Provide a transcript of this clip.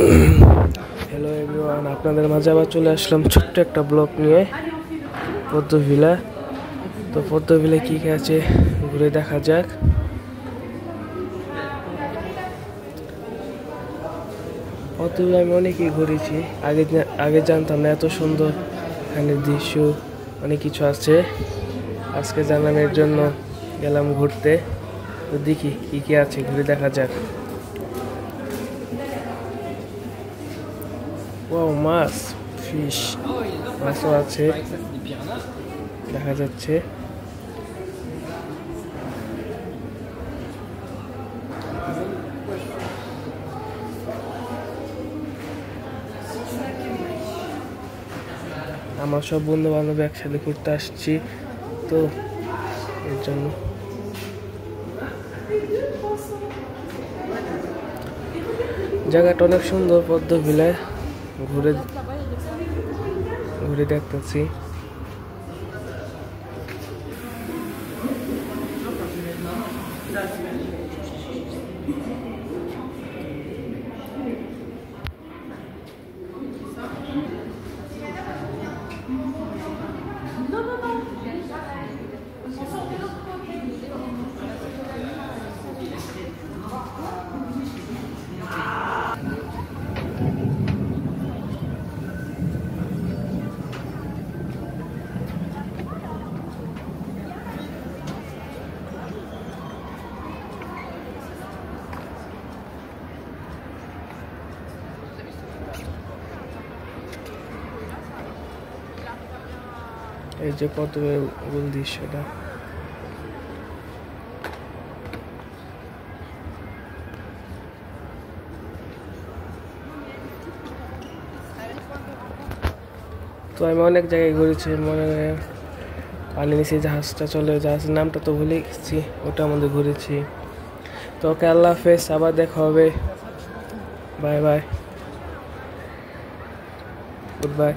Hello everyone, আপনাদের মাঝে আবার চলে আসলাম ছোট্ট একটা ব্লগ নিয়ে পদ্মভিলা। তো পদ্মভিলায় কী কী আছে ঘুরে দেখা যাক। পদ্মভিলায় আমি অনেকই ঘুরেছি, আগে জানতাম না এত সুন্দর এখানে দৃশ্য, অনেক কিছু আছে। আজকে জানলাম, এর জন্য গেলাম ঘুরতে। তো দেখি কী কী আছে, ঘুরে দেখা যাক। ও মাছ, ফিশ, মাছও আছে দেখা যাচ্ছে। আমার সব বন্ধু বান্ধব একসাথে ঘুরতে আসছি, তো এর জন্য জায়গাটা অনেক সুন্দর। পদ্মভিলায় ঘুরে ঘুরে দেখতেছি। এই যে পদ্মের মূল দৃশ্যটা। তো আমি অনেক জায়গায় ঘুরেছি, মনে হয় পানি নিচে জাহাজটা চলে, জাহাজের নামটা তো ভুলে গেছি, ওটা আমাদের ঘুরেছি। তো ওকে, আল্লাহ হাফেজ, আবার দেখা হবে। Bye bye, good bye.